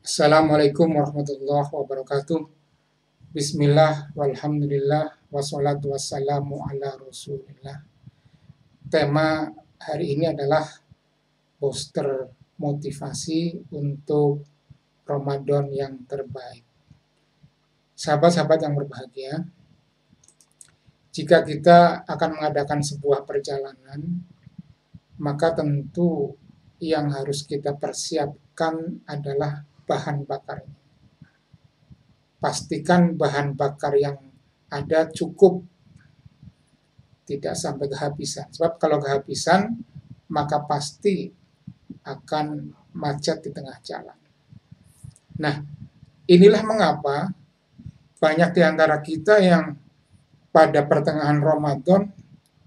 Assalamualaikum warahmatullahi wabarakatuh. Bismillah, walhamdulillah, wassalatu wassalamu ala rasulillah. Tema hari ini adalah poster motivasi untuk Ramadan yang terbaik. Sahabat-sahabat yang berbahagia, jika kita akan mengadakan sebuah perjalanan, maka tentu yang harus kita persiapkan adalah bahan bakar. Pastikan bahan bakar yang ada cukup, tidak sampai kehabisan. Sebab kalau kehabisan, maka pasti akan macet di tengah jalan. Nah, inilah mengapa banyak di antara kita yang pada pertengahan Ramadan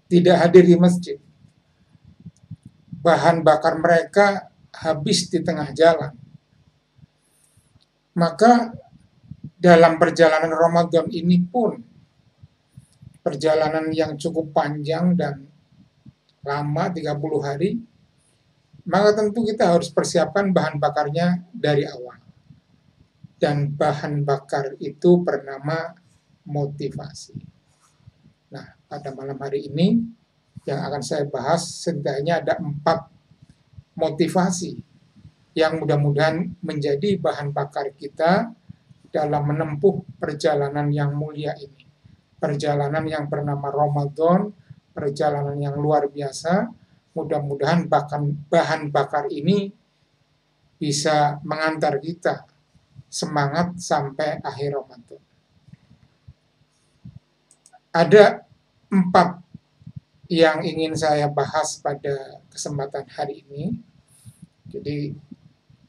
tidak hadir di masjid. Bahan bakar mereka habis di tengah jalan. Maka dalam perjalanan Ramadan ini pun, perjalanan yang cukup panjang dan lama, 30 hari, maka tentu kita harus persiapkan bahan bakarnya dari awal. Dan bahan bakar itu bernama motivasi. Nah, pada malam hari ini yang akan saya bahas setidaknya ada 4 motivasi yang mudah-mudahan menjadi bahan bakar kita dalam menempuh perjalanan yang mulia ini. Perjalanan yang bernama Ramadan, perjalanan yang luar biasa. Mudah-mudahan bahan bakar ini bisa mengantar kita semangat sampai akhir Ramadan. Ada 4 yang ingin saya bahas pada kesempatan hari ini. Jadi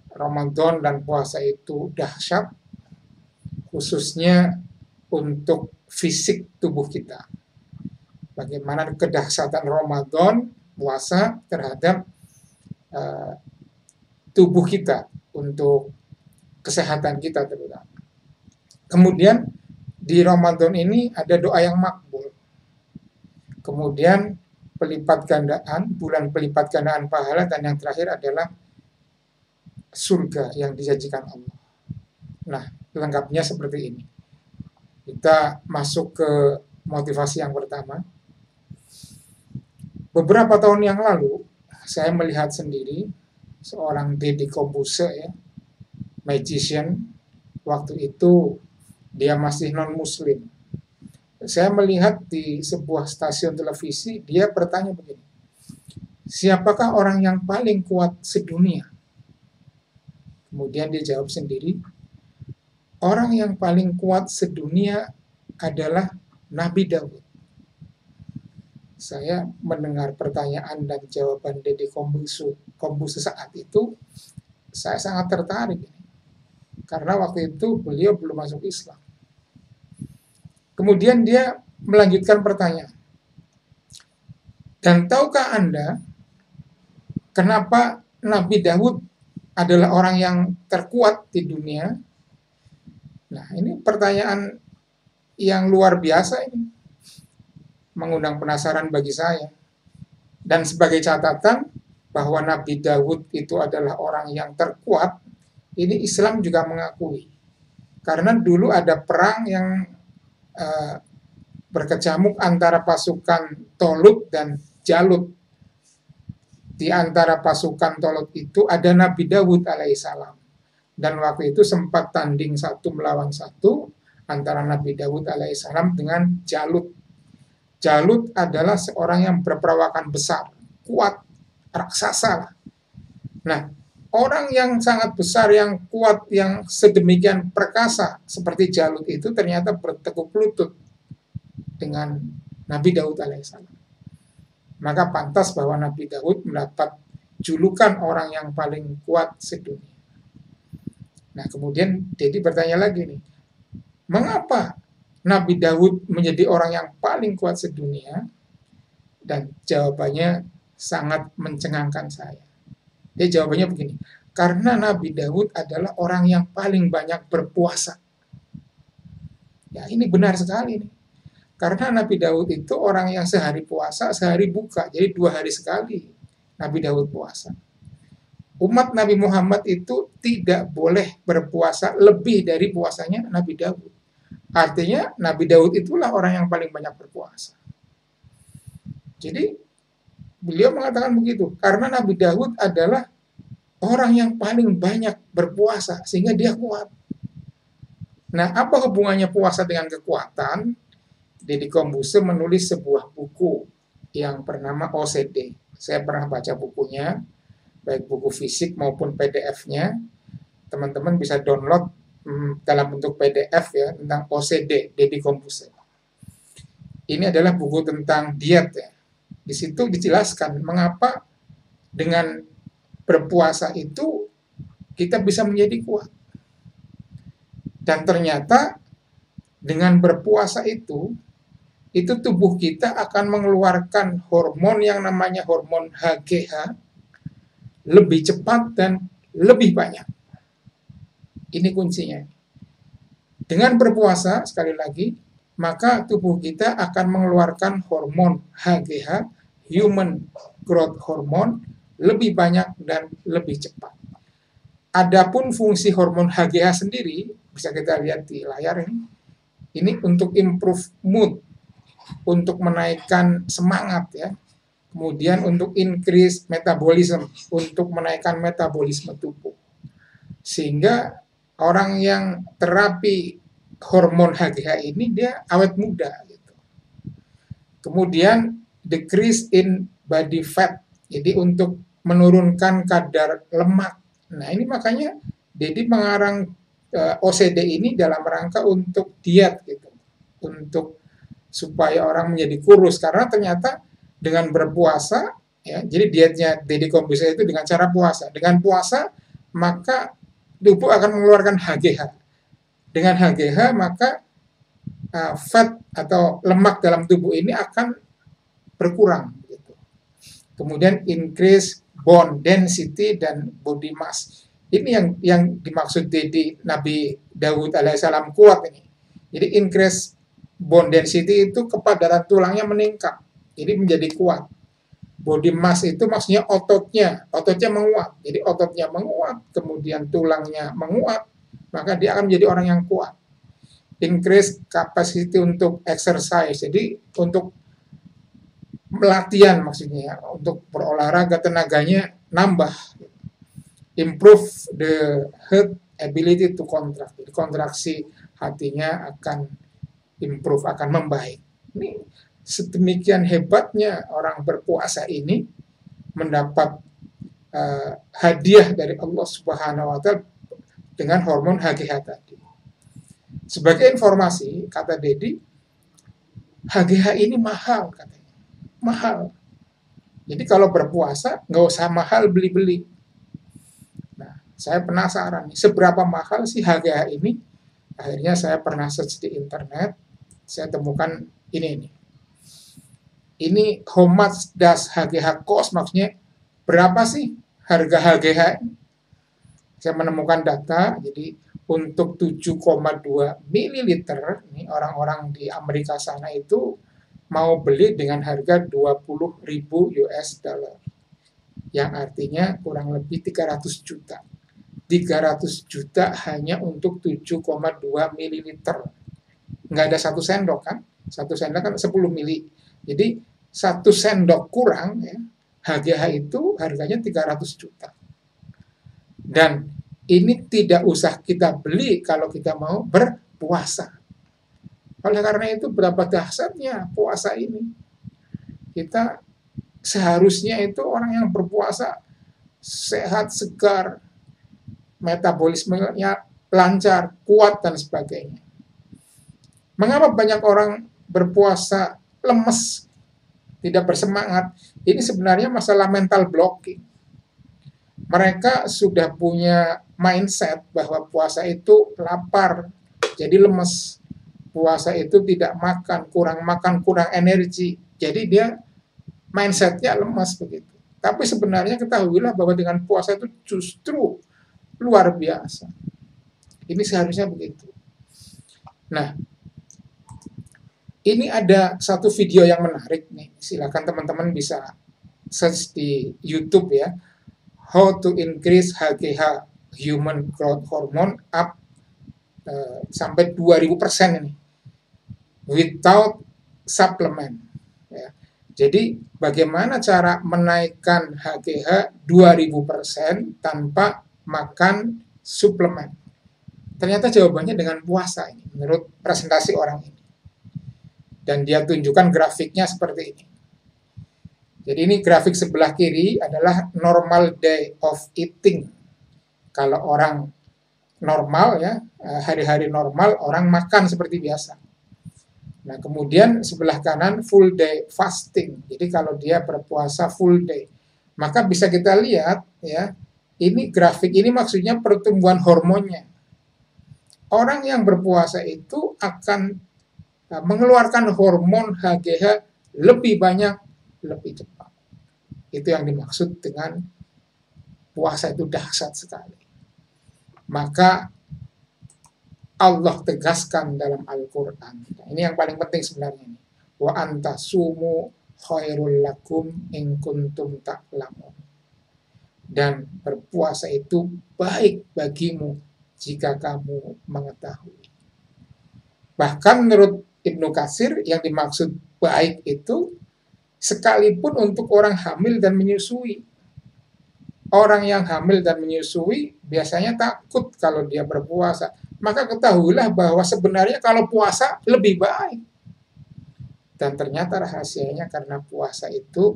Ramadan dan puasa itu dahsyat, khususnya untuk fisik tubuh kita. Bagaimana kedahsyatan Ramadan, puasa terhadap tubuh kita, untuk kesehatan kita terutama. Kemudian di Ramadan ini ada doa yang makbul. Kemudian pelipat gandaan, bulan pelipat gandaan pahala, dan yang terakhir adalah surga yang dijanjikan Allah. Nah, lengkapnya seperti ini. Kita masuk ke motivasi yang pertama. Beberapa tahun yang lalu, saya melihat sendiri seorang Deddy Corbuzier, ya, magician. Waktu itu dia masih non-muslim. Saya melihat di sebuah stasiun televisi, dia bertanya begini, siapakah orang yang paling kuat sedunia? Kemudian dia jawab sendiri, orang yang paling kuat sedunia adalah Nabi Daud. Saya mendengar pertanyaan dan jawaban Deddy Corbuzier saat itu, saya sangat tertarik. Karena waktu itu beliau belum masuk Islam. Kemudian dia melanjutkan pertanyaan. Dan tahukah Anda kenapa Nabi Daud adalah orang yang terkuat di dunia? Nah, ini pertanyaan yang luar biasa ini. Mengundang penasaran bagi saya. Dan sebagai catatan bahwa Nabi Daud itu adalah orang yang terkuat, ini Islam juga mengakui. Karena dulu ada perang yang berkecamuk antara pasukan Tolut dan Jalut. Di antara pasukan Tolut itu ada Nabi Daud alaihissalam. Dan waktu itu sempat tanding 1 melawan 1 antara Nabi Daud alaihissalam dengan Jalut. Jalut adalah seorang yang berperawakan besar, kuat, raksasa. Nah, orang yang sangat besar, yang kuat, yang sedemikian perkasa seperti Jalut itu ternyata bertekuk lutut dengan Nabi Daud alaihissalam. Maka pantas bahwa Nabi Daud mendapat julukan orang yang paling kuat sedunia. Nah, kemudian Deddy bertanya lagi nih, mengapa Nabi Daud menjadi orang yang paling kuat sedunia? Dan jawabannya sangat mencengangkan saya. Dia jawabannya begini, karena Nabi Daud adalah orang yang paling banyak berpuasa. Ya, ini benar sekali nih. Karena Nabi Daud itu orang yang sehari puasa, sehari buka. Jadi 2 hari sekali Nabi Daud puasa. umat Nabi Muhammad itu tidak boleh berpuasa lebih dari puasanya Nabi Daud. Artinya Nabi Daud itulah orang yang paling banyak berpuasa. Jadi beliau mengatakan begitu, karena Nabi Daud adalah orang yang paling banyak berpuasa, sehingga dia kuat. Nah, apa hubungannya puasa dengan kekuatan? Deddy Corbuzier menulis sebuah buku yang bernama OCD. Saya pernah baca bukunya, baik buku fisik maupun PDF-nya. Teman-teman bisa download dalam bentuk PDF ya, tentang OCD, Deddy Corbuzier. Ini adalah buku tentang diet ya. Di situ dijelaskan mengapa dengan berpuasa itu kita bisa menjadi kuat. Dan ternyata dengan berpuasa itu tubuh kita akan mengeluarkan hormon yang namanya hormon HGH lebih cepat dan lebih banyak. Ini kuncinya. Dengan berpuasa, sekali lagi, maka tubuh kita akan mengeluarkan hormon HGH, Human Growth Hormone, lebih banyak dan lebih cepat. Adapun fungsi hormon HGH sendiri, bisa kita lihat di layar ini. Ini untuk improve mood, untuk menaikkan semangat ya. Kemudian untuk increase metabolism, untuk menaikkan metabolisme tubuh. Sehingga orang yang terapi hormon HGH ini dia awet muda gitu. Kemudian decrease in body fat. Jadi untuk menurunkan kadar lemak. Nah, ini makanya Deddy mengarang OCD ini dalam rangka untuk diet gitu. Untuk supaya orang menjadi kurus, karena ternyata dengan berpuasa ya, jadi dietnya Deddy Corbuzier itu dengan cara puasa. Dengan puasa maka tubuh akan mengeluarkan HGH. Dengan HGH maka fat atau lemak dalam tubuh ini akan berkurang gitu. Kemudian increase bone density dan body mass. Ini yang dimaksud Nabi Daud alaihissalam kuat ini. Jadi increase bone density itu kepadatan tulangnya meningkat, jadi menjadi kuat. Body mass itu maksudnya ototnya menguat. Jadi ototnya menguat, kemudian tulangnya menguat, maka dia akan menjadi orang yang kuat. Increase capacity untuk exercise, jadi untuk latihan maksudnya ya, untuk berolahraga tenaganya nambah. Improve the heart ability to contract. Jadi kontraksi hatinya akan improve, akan membaik. Ini sedemikian hebatnya orang berpuasa ini mendapat hadiah dari Allah Subhanahu wa Ta'ala dengan hormon HGH tadi. Sebagai informasi, kata Deddy, HGH ini mahal katanya. Mahal. Jadi kalau berpuasa nggak usah mahal beli-beli. Nah, saya penasaran nih, seberapa mahal sih HGH ini? Akhirnya saya pernah search di internet, saya temukan ini. Ini how much does HGH cost, maksudnya berapa sih harga HGH? Saya menemukan data, jadi untuk 7,2 mililiter, ini orang-orang di Amerika sana itu mau beli dengan harga 20.000 US dollar. Yang artinya kurang lebih 300 juta. 300 juta hanya untuk 7,2 mililiter. Nggak ada 1 sendok kan? 1 sendok kan 10 mili. Jadi 1 sendok kurang ya, HGH itu harganya 300 juta. Dan ini tidak usah kita beli kalau kita mau berpuasa. Oleh karena itu berapa dahsyatnya puasa ini. Kita seharusnya itu orang yang berpuasa sehat, segar, metabolismenya lancar, kuat, dan sebagainya. Mengapa banyak orang berpuasa lemes, tidak bersemangat? Ini sebenarnya masalah mental blocking. Mereka sudah punya mindset bahwa puasa itu lapar, jadi lemes. Puasa itu tidak makan, kurang energi. Jadi dia mindsetnya lemas begitu. Tapi sebenarnya ketahuilah bahwa dengan puasa itu justru luar biasa. Ini seharusnya begitu. Nah, ini ada satu video yang menarik nih. Silakan teman-teman bisa search di YouTube ya. how to increase HGH, human growth hormone, up sampai 2000% ini without supplement. Ya. Jadi bagaimana cara menaikkan HGH 2000% tanpa makan suplemen? Ternyata jawabannya dengan puasa ini, menurut presentasi orang ini. Dan dia tunjukkan grafiknya seperti ini. Jadi ini grafik sebelah kiri adalah normal day of eating. Kalau orang normal ya, hari-hari normal orang makan seperti biasa. Nah, kemudian sebelah kanan full day fasting. Jadi kalau dia berpuasa full day, maka bisa kita lihat ya, ini grafik ini maksudnya pertumbuhan hormonnya. Orang yang berpuasa itu akan mengeluarkan hormon HGH lebih banyak, lebih cepat. Itu yang dimaksud dengan puasa itu dahsyat sekali. Maka Allah tegaskan dalam Al-Quran. Nah, ini yang paling penting sebenarnya. Wa antasumu khairul lakum in kuntum ta'lamun. Dan berpuasa itu baik bagimu jika kamu mengetahui. Bahkan menurut Ibnu Katsir yang dimaksud baik itu sekalipun untuk orang hamil dan menyusui. Orang yang hamil dan menyusui biasanya takut kalau dia berpuasa. Maka ketahuilah bahwa sebenarnya kalau puasa lebih baik. Dan ternyata rahasianya karena puasa itu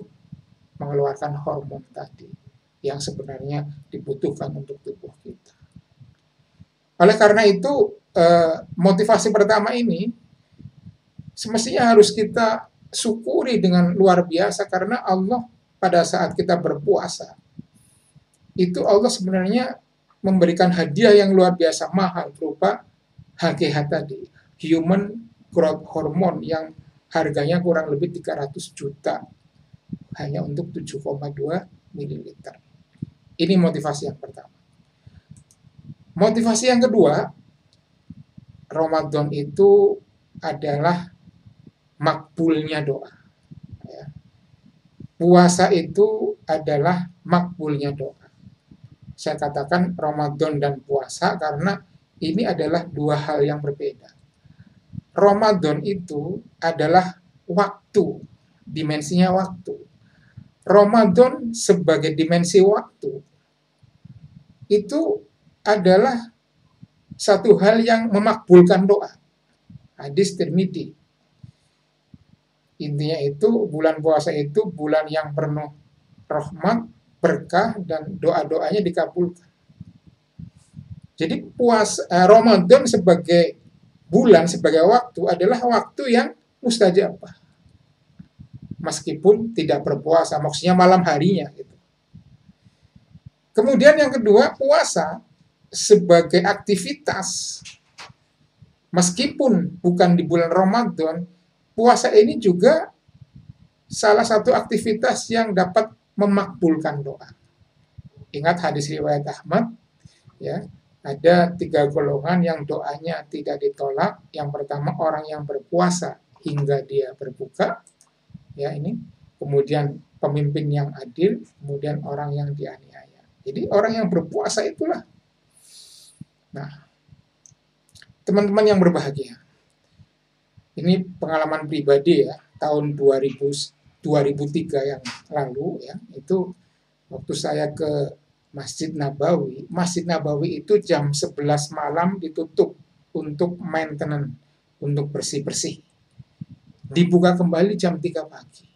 mengeluarkan hormon tadi yang sebenarnya dibutuhkan untuk tubuh kita. Oleh karena itu, motivasi pertama ini semestinya harus kita syukuri dengan luar biasa karena Allah pada saat kita berpuasa itu Allah sebenarnya memberikan hadiah yang luar biasa mahal berupa HGH tadi, human growth hormone yang harganya kurang lebih 300 juta hanya untuk 7,2 ml. Ini motivasi yang pertama. Motivasi yang kedua, Ramadan itu adalah makbulnya doa. Ya. Puasa itu adalah makbulnya doa. Saya katakan Ramadan dan puasa karena ini adalah dua hal yang berbeda. Ramadan itu adalah waktu, dimensinya waktu. Ramadan sebagai dimensi waktu itu adalah satu hal yang memakbulkan doa. Hadis Tirmidzi. Intinya itu bulan puasa itu bulan yang penuh rahmat, berkah, dan doa-doanya dikabulkan. Jadi Ramadan sebagai bulan, sebagai waktu adalah waktu yang mustajabah. Meskipun tidak berpuasa, maksudnya malam harinya. Gitu. Kemudian yang kedua, puasa sebagai aktivitas. Meskipun bukan di bulan Ramadan, puasa ini juga salah satu aktivitas yang dapat memakbulkan doa. Ingat hadis riwayat Ahmad, ya, ada 3 golongan yang doanya tidak ditolak. Yang pertama orang yang berpuasa hingga dia berbuka, ya ini. Kemudian pemimpin yang adil, kemudian orang yang dianiaya. Jadi orang yang berpuasa itulah. Nah, teman-teman yang berbahagia, ini pengalaman pribadi ya, tahun 2003 yang lalu ya, itu waktu saya ke Masjid Nabawi. Masjid Nabawi itu jam 11 malam ditutup untuk maintenance, untuk bersih-bersih. Dibuka kembali jam 3 pagi.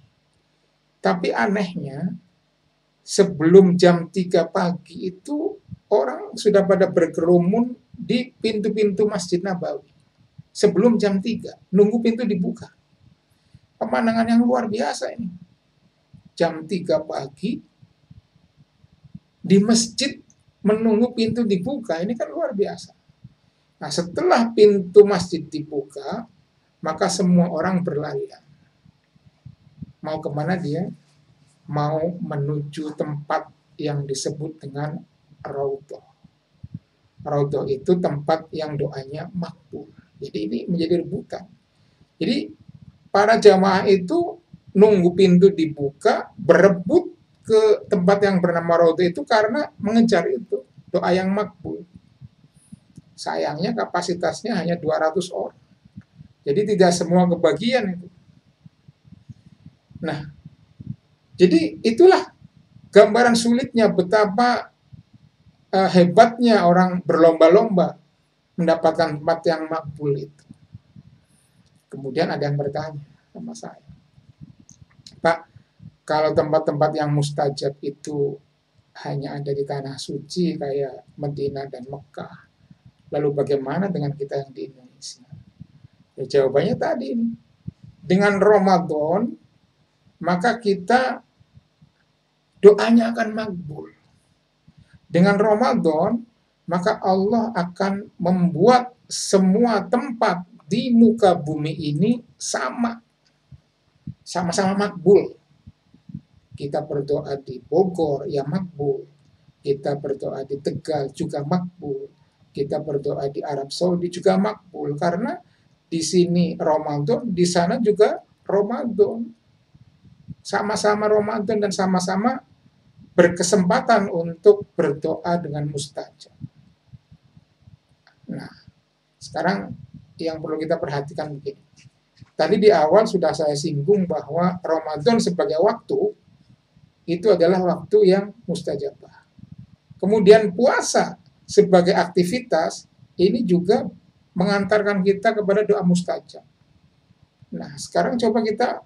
Tapi anehnya, sebelum jam 3 pagi itu orang sudah pada berkerumun di pintu-pintu Masjid Nabawi. Sebelum jam 3, nunggu pintu dibuka. Pemandangan yang luar biasa ini. Jam 3 pagi, di masjid menunggu pintu dibuka, ini kan luar biasa. Nah, setelah pintu masjid dibuka, maka semua orang berlarian. Mau kemana dia? Mau menuju tempat yang disebut dengan Raudhah. Raudhah itu tempat yang doanya makbul. Jadi ini menjadi rebutan. Jadi para jamaah itu nunggu pintu dibuka, berebut ke tempat yang bernama Raudhah itu karena mengejar itu, doa yang makbul. Sayangnya kapasitasnya hanya 200 orang. Jadi tidak semua kebagian itu. Nah, jadi itulah gambaran sulitnya betapa hebatnya orang berlomba-lomba mendapatkan tempat yang makbul itu. Kemudian ada yang bertanya sama saya, Pak, kalau tempat-tempat yang mustajab itu hanya ada di tanah suci kayak Madinah dan Mekah, lalu bagaimana dengan kita yang di Indonesia? Ya, jawabannya tadi ini. Dengan Ramadan, maka kita doanya akan makbul. Dengan Ramadan, maka Allah akan membuat semua tempat di muka bumi ini sama-sama makbul. Kita berdoa di Bogor, ya makbul. Kita berdoa di Tegal juga makbul. Kita berdoa di Arab Saudi juga makbul. Karena di sini Ramadan, di sana juga Ramadan. Sama-sama Ramadan dan sama-sama berkesempatan untuk berdoa dengan mustajab. Nah, sekarang yang perlu kita perhatikan begini. Tadi di awal sudah saya singgung bahwa Ramadan sebagai waktu itu adalah waktu yang mustajabah. Kemudian puasa sebagai aktivitas ini juga mengantarkan kita kepada doa mustajab. Nah, sekarang coba kita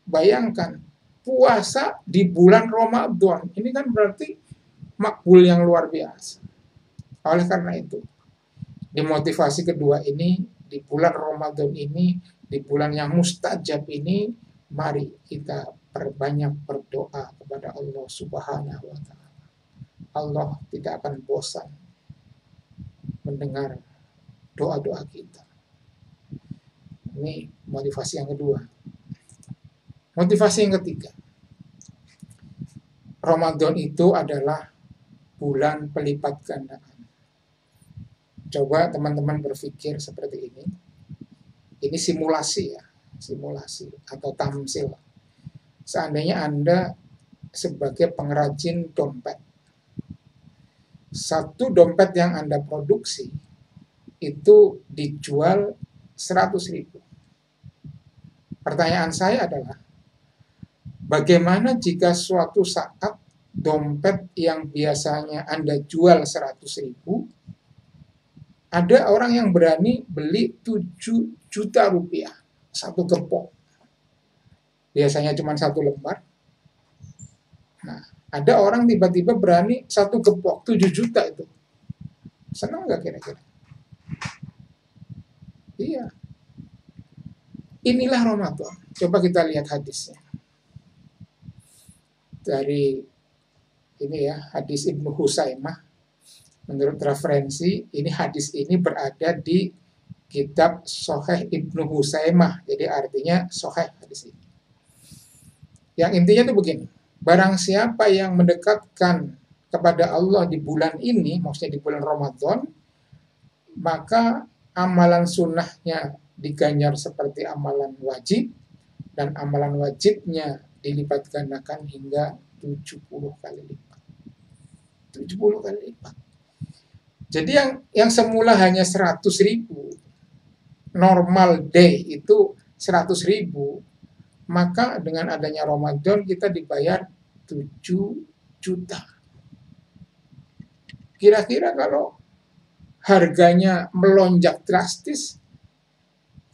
bayangkan puasa di bulan Ramadan. Ini kan berarti makbul yang luar biasa. Oleh karena itu, di motivasi kedua ini, di bulan Ramadan ini, di bulan yang mustajab ini, mari kita perbanyak berdoa kepada Allah Subhanahu wa Ta'ala. Allah tidak akan bosan mendengar doa-doa kita. Ini motivasi yang kedua. Motivasi yang ketiga, Ramadan itu adalah bulan pelipat gandaan. Coba teman-teman berpikir seperti ini. Ini simulasi ya, simulasi atau tamsil. Seandainya Anda sebagai pengrajin dompet, satu dompet yang Anda produksi itu dijual 100.000. Pertanyaan saya adalah, bagaimana jika suatu saat dompet yang biasanya Anda jual 100.000, ada orang yang berani beli 7 juta rupiah, satu gepok. Biasanya cuma satu lembar. Nah, ada orang tiba-tiba berani satu gepok, 7 juta itu. Senang nggak kira-kira? Iya. Inilah Ramadan. Coba kita lihat hadisnya. Dari ini ya, hadis Ibnu Husaimah. Menurut referensi, ini hadis ini berada di kitab Sahih Ibnu Husaimah. Jadi artinya Sahih hadis ini. Yang intinya itu begini. Barang siapa yang mendekatkan kepada Allah di bulan ini, maksudnya di bulan Ramadan, maka amalan sunnahnya diganjar seperti amalan wajib, dan amalan wajibnya dilipat gandakan hingga 70 kali lipat. 70 kali lipat. Jadi yang semula hanya 100.000, normal day itu 100.000, maka dengan adanya Ramadan kita dibayar 7 juta. Kira-kira kalau harganya melonjak drastis,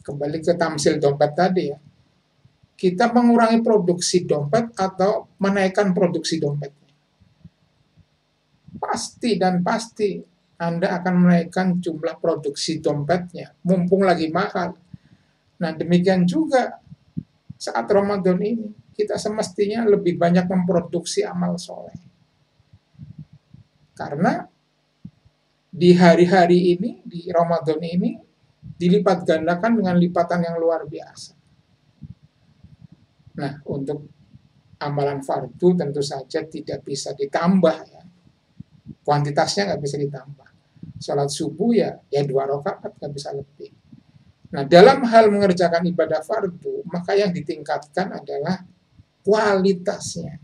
kembali ke tamsil dompet tadi ya, kita mengurangi produksi dompet atau menaikkan produksi dompet? Pasti dan pasti Anda akan menaikkan jumlah produksi dompetnya, mumpung lagi mahal. Nah, demikian juga saat Ramadan ini, kita semestinya lebih banyak memproduksi amal soleh. Karena di hari-hari ini, di Ramadan ini, dilipat gandakan dengan lipatan yang luar biasa. Nah, untuk amalan fardu tentu saja tidak bisa ditambah ya. Kuantitasnya nggak bisa ditambah. Salat subuh ya 2 rakaat, nggak bisa lebih. Nah, dalam hal mengerjakan ibadah fardu, maka yang ditingkatkan adalah kualitasnya.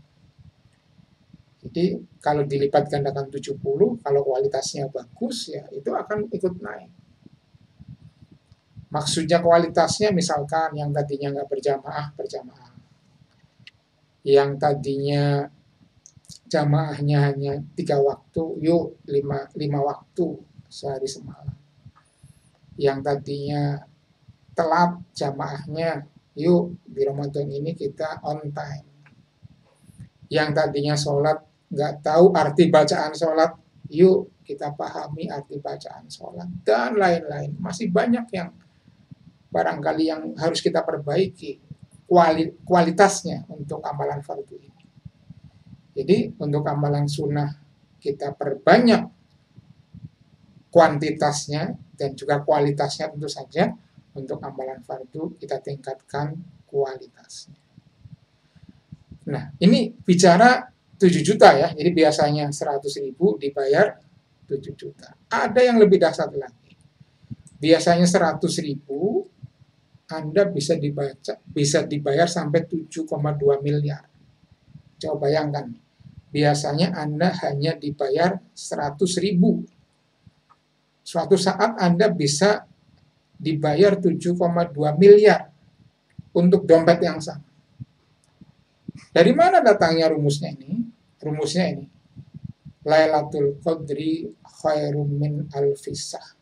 Jadi kalau dilipat gandakan 70, kalau kualitasnya bagus ya itu akan ikut naik. Maksudnya kualitasnya misalkan yang tadinya nggak berjamaah, berjamaah. Yang tadinya jamaahnya hanya 3 waktu, yuk 5 waktu sehari semalam. Yang tadinya telat jamaahnya, yuk di Ramadan ini kita on time. Yang tadinya sholat nggak tahu arti bacaan sholat, yuk kita pahami arti bacaan sholat, dan lain-lain. Masih banyak yang barangkali yang harus kita perbaiki kualitasnya untuk amalan fardu ini. Jadi untuk amalan sunnah kita perbanyak kuantitasnya dan juga kualitasnya tentu saja. Untuk amalan fardu kita tingkatkan kualitasnya. Nah, ini bicara 7 juta ya. Jadi biasanya 100.000 dibayar 7 juta. Ada yang lebih dahsyat lagi. Biasanya 100.000 Anda bisa dibayar sampai 7,2 miliar. Coba bayangkan. Biasanya Anda hanya dibayar 100.000. Suatu saat Anda bisa dibayar 7,2 miliar untuk dompet yang sama. Dari mana datangnya rumusnya ini? Rumusnya ini. Lailatul Qadri khairum min alfisah.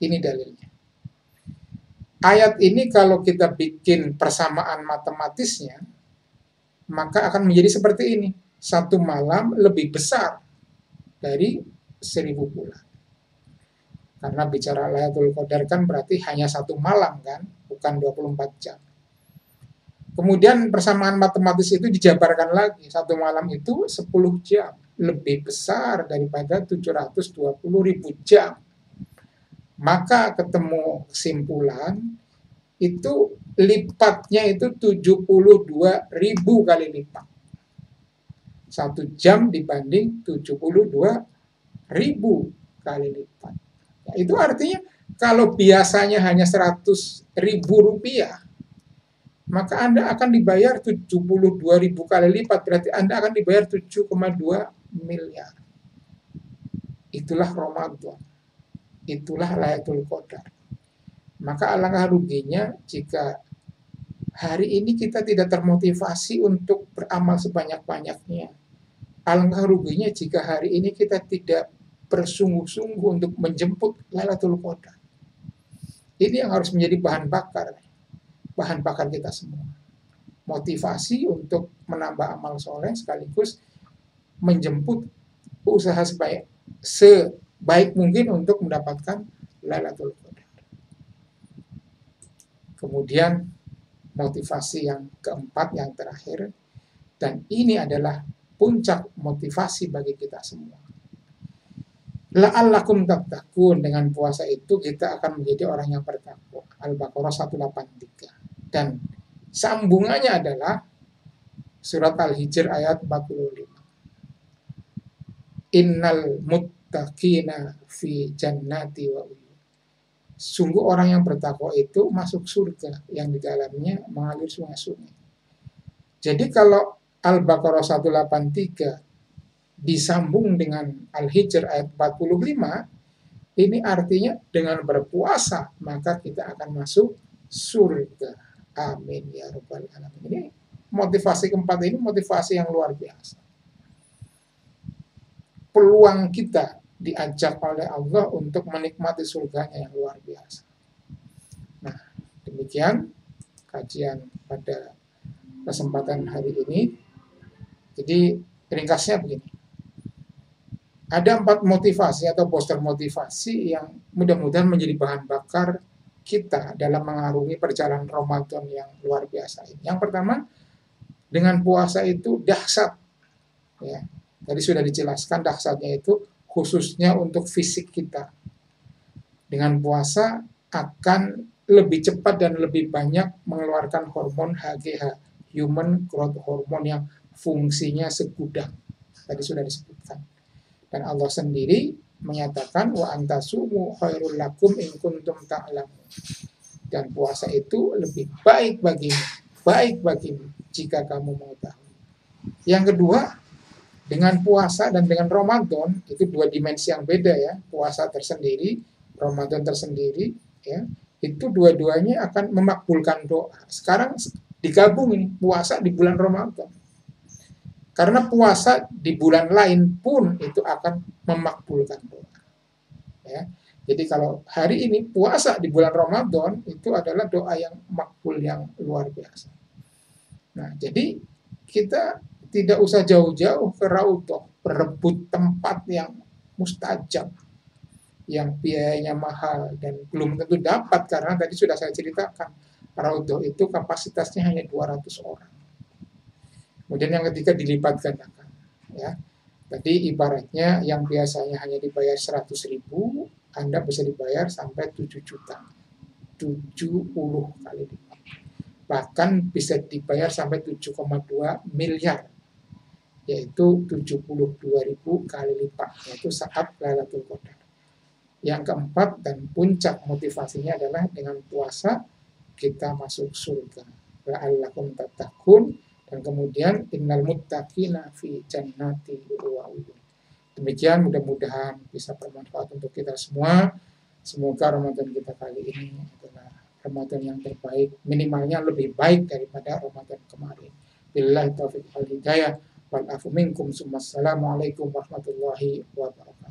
Ini dalilnya. Ayat ini kalau kita bikin persamaan matematisnya, maka akan menjadi seperti ini. 1 malam lebih besar dari 1000 bulan. Karena bicara Lailatul Qadar kan berarti hanya 1 malam kan, bukan 24 jam. Kemudian persamaan matematis itu dijabarkan lagi. 1 malam itu 10 jam. Lebih besar daripada 720.000 jam. Maka ketemu kesimpulan, itu lipatnya itu 72.000 kali lipat. 1 jam dibanding 72.000 kali lipat. Itu artinya kalau biasanya hanya 100.000 rupiah, maka Anda akan dibayar 72.000 kali lipat. Berarti Anda akan dibayar 7,2 miliar. Itulah Ramadan. Itulah Lailatul Qadar. Maka alangkah ruginya jika hari ini kita tidak termotivasi untuk beramal sebanyak-banyaknya. Alangkah ruginya jika hari ini kita tidak bersungguh-sungguh untuk menjemput Lailatul Qadar. Ini yang harus menjadi bahan bakar kita semua. Motivasi untuk menambah amal soleh sekaligus menjemput usaha sebaik mungkin untuk mendapatkan Lailatul Qadar. Kemudian motivasi yang keempat, yang terakhir, dan ini adalah puncak motivasi bagi kita semua. La'allakum tattaqun, dengan puasa itu kita akan menjadi orang yang bertakwa. Al-Baqarah 183. Dan sambungannya adalah surat Al-Hijr ayat 45. Innal muttaqina fi jannati wa uyun. Sungguh orang yang bertakwa itu masuk surga yang di dalamnya mengalir sungai-sungai. Jadi kalau Al-Baqarah 183 disambung dengan Al-Hijr ayat 45, ini artinya dengan berpuasa maka kita akan masuk surga. Amin ya rabbal alamin. Ini motivasi keempat, ini motivasi yang luar biasa. Peluang kita diajak oleh Allah untuk menikmati surganya yang luar biasa. Nah, demikian kajian pada kesempatan hari ini. Jadi ringkasnya begini. Ada 4 motivasi atau poster motivasi yang mudah-mudahan menjadi bahan bakar kita dalam mengarungi perjalanan Ramadan yang luar biasa ini. Yang pertama, dengan puasa itu dahsyat. Ya, tadi sudah dijelaskan dahsyatnya itu khususnya untuk fisik kita. Dengan puasa akan lebih cepat dan lebih banyak mengeluarkan hormon HGH, Human Growth Hormone, yang fungsinya segudang. Tadi sudah disebutkan. Dan Allah sendiri menyatakan wa antasumu khairul lakum in kuntum ta'lamun. Dan puasa itu lebih baik bagimu jika kamu mau tahu. Yang kedua, Dengan puasa dan dengan Ramadan itu dua dimensi yang beda ya. Puasa tersendiri, Ramadan tersendiri ya. Itu dua-duanya akan memakbulkan doa. Sekarang digabung ini puasa di bulan Ramadan. Karena puasa di bulan lain pun itu akan memakbulkan doa. Ya. Jadi kalau hari ini puasa di bulan Ramadan itu adalah doa yang makbul yang luar biasa. Nah, jadi kita tidak usah jauh-jauh ke Raudhah, berebut tempat yang mustajab, yang biayanya mahal dan belum tentu dapat karena tadi sudah saya ceritakan Raudhah itu kapasitasnya hanya 200 orang. Kemudian yang ketiga dilipat gandakan, ya. Tadi ibaratnya yang biasanya hanya dibayar 100.000, Anda bisa dibayar sampai 7 juta. 70 kali lipat. Bahkan bisa dibayar sampai 7,2 miliar. Yaitu 72.000 kali lipat. Yaitu saat Lailatul Qadar. Yang keempat dan puncak motivasinya adalah dengan puasa kita masuk surga. La'allakum tattaqun. Dan kemudian innal muttaqina fi jannati wa uyun. Demikian mudah-mudahan bisa bermanfaat untuk kita semua. Semoga Ramadan kita kali ini adalah Ramadan yang terbaik, minimalnya lebih baik daripada Ramadan kemarin. Billahi taufiq wal hidayah wal afu minkum. Assalamualaikum warahmatullahi wabarakatuh.